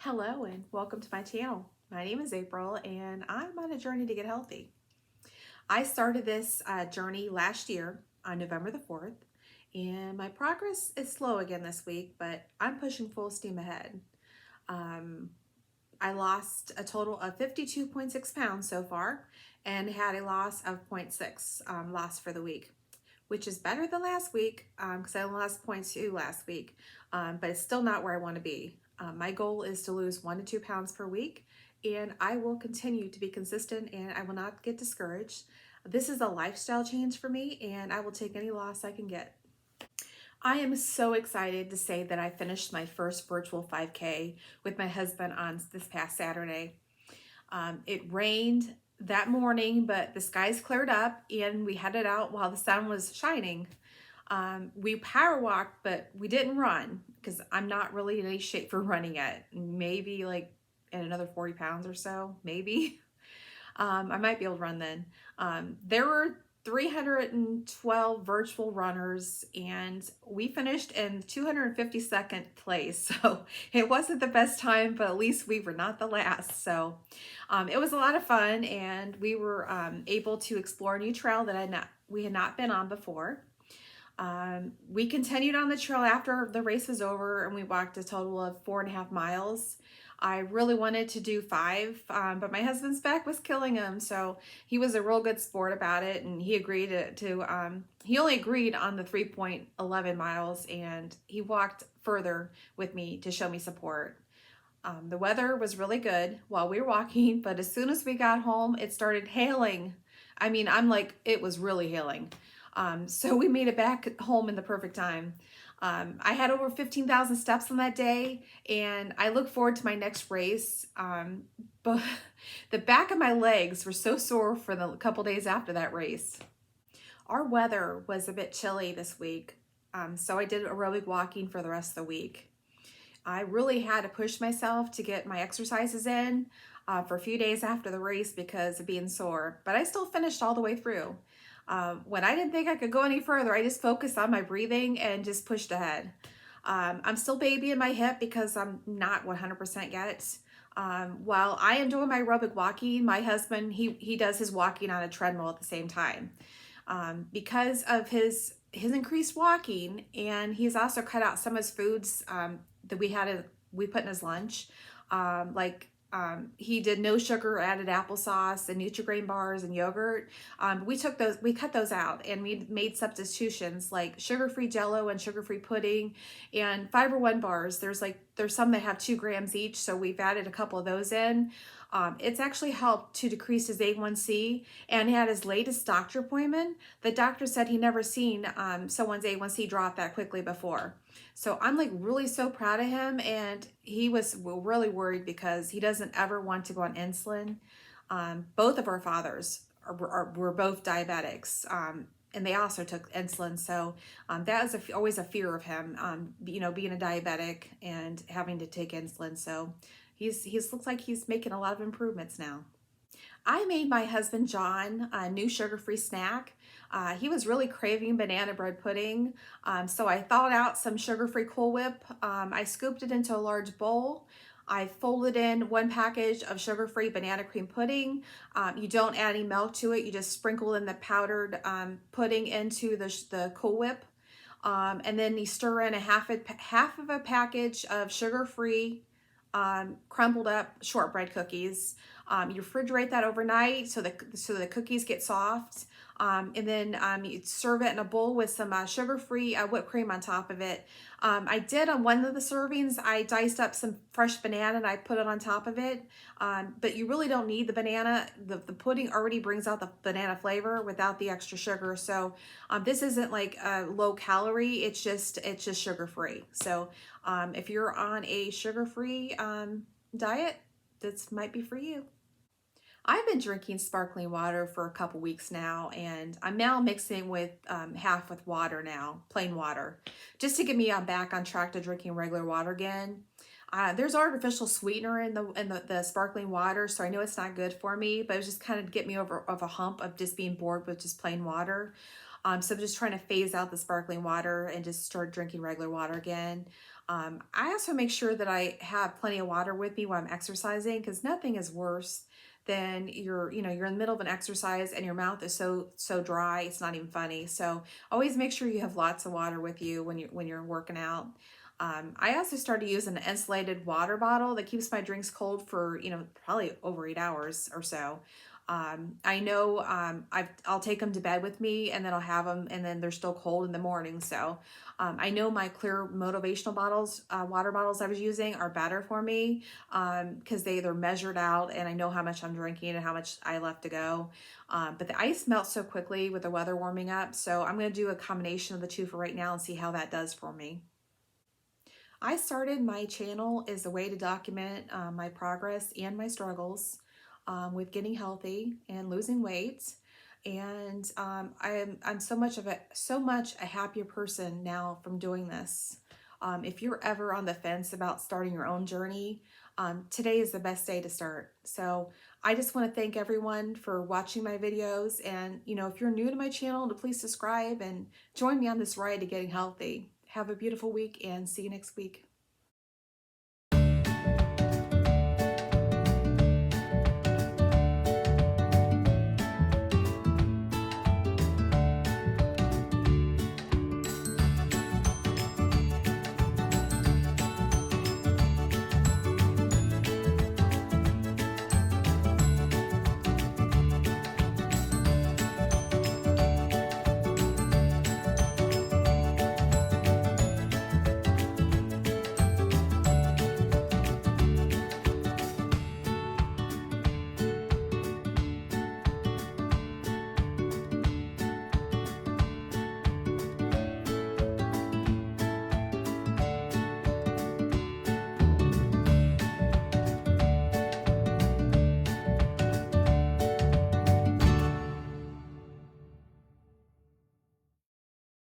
Hello and welcome to my channel. My name is April and I'm on a journey to get healthy. I started this journey last year on November the 4th and my progress is slow again this week, but I'm pushing full steam ahead. Um, I lost a total of 52.6 pounds so far and had a loss of 0.6 loss for the week, which is better than last week because I lost 0.2 last week, but it's still not where I want to be. My goal is to lose 1 to 2 pounds per week, and I will continue to be consistent and I will not get discouraged. This is a lifestyle change for me, and I will take any loss I can get. I am so excited to say that I finished my first virtual 5K with my husband on this past Saturday. It rained that morning, but the skies cleared up and we headed out while the sun was shining. We power walked, but we didn't run because I'm not really in any shape for running yet. Maybe like in another 40 pounds or so, maybe. I might be able to run then. There were 312 virtual runners and we finished in 252nd place. So it wasn't the best time, but at least we were not the last. So it was a lot of fun and we were able to explore a new trail that we had not been on before. We continued on the trail after the race was over and we walked a total of 4.5 miles. I really wanted to do 5, but my husband's back was killing him, so he was a real good sport about it, and he agreed he only agreed on the 3.11 miles, and he walked further with me to show me support. The weather was really good while we were walking, but as soon as we got home, it started hailing. I mean, it was really hailing. So we made it back home in the perfect time. I had over 15,000 steps on that day, and I look forward to my next race. But the back of my legs were so sore for the couple days after that race. Our weather was a bit chilly this week, so I did aerobic walking for the rest of the week. I really had to push myself to get my exercises in for a few days after the race because of being sore, but I still finished all the way through. When I didn't think I could go any further, I just focused on my breathing and just pushed ahead. I'm still babying my hip because I'm not 100% yet. While I am doing my aerobic walking, my husband, he does his walking on a treadmill at the same time. Because of his increased walking, and he's also cut out some of his foods that we put in his lunch, he did no sugar added applesauce and Nutri-Grain bars and yogurt. We cut those out, and we made substitutions like sugar-free Jello and sugar-free pudding and Fiber One bars. There's some that have 2 grams each, so we've added a couple of those in. It's actually helped to decrease his A1C, and at his latest doctor appointment, the doctor said he never seen someone's A1C drop that quickly before. So I'm really so proud of him, and he was really worried because he doesn't ever want to go on insulin. Both of our fathers were both diabetics, and they also took insulin. So that was always a fear of him, being a diabetic and having to take insulin. So he's looks like he's making a lot of improvements now. I made my husband John a new sugar-free snack. He was really craving banana bread pudding, so I thawed out some sugar-free Cool Whip. I scooped it into a large bowl. I folded in 1 package of sugar-free banana cream pudding. You don't add any milk to it. You just sprinkle in the powdered pudding into the Cool Whip. And then you stir in half of a package of sugar-free crumbled up shortbread cookies. You refrigerate that overnight so the cookies get soft. And then you serve it in a bowl with some sugar-free whipped cream on top of it. I did on one of the servings, I diced up some fresh banana and I put it on top of it. But you really don't need the banana. The pudding already brings out the banana flavor without the extra sugar. So this isn't like low calorie. It's just sugar-free. So if you're on a sugar-free diet, this might be for you. I've been drinking sparkling water for a couple weeks now, and I'm now mixing with half with water now, plain water, just to get me back on track to drinking regular water again. There's artificial sweetener in the sparkling water, so I know it's not good for me, but it was just kind of get me over a hump of just being bored with just plain water. So I'm just trying to phase out the sparkling water and just start drinking regular water again. I also make sure that I have plenty of water with me while I'm exercising, because nothing is worse than you're in the middle of an exercise and your mouth is so dry, it's not even funny. So always make sure you have lots of water with you when you're working out. I also started using an insulated water bottle that keeps my drinks cold for probably over 8 hours or so. I know I'll take them to bed with me, and then I'll have them, and then they're still cold in the morning. So I know my clear motivational bottles, water bottles I was using, are better for me because they're measured out, and I know how much I'm drinking and how much I left to go. But the ice melts so quickly with the weather warming up, so I'm going to do a combination of the two for right now and see how that does for me. I started my channel as a way to document my progress and my struggles with getting healthy and losing weight. And I'm so much a happier person now from doing this. If you're ever on the fence about starting your own journey, today is the best day to start. So I just want to thank everyone for watching my videos. And if you're new to my channel, to please subscribe and join me on this ride to getting healthy. Have a beautiful week and see you next week.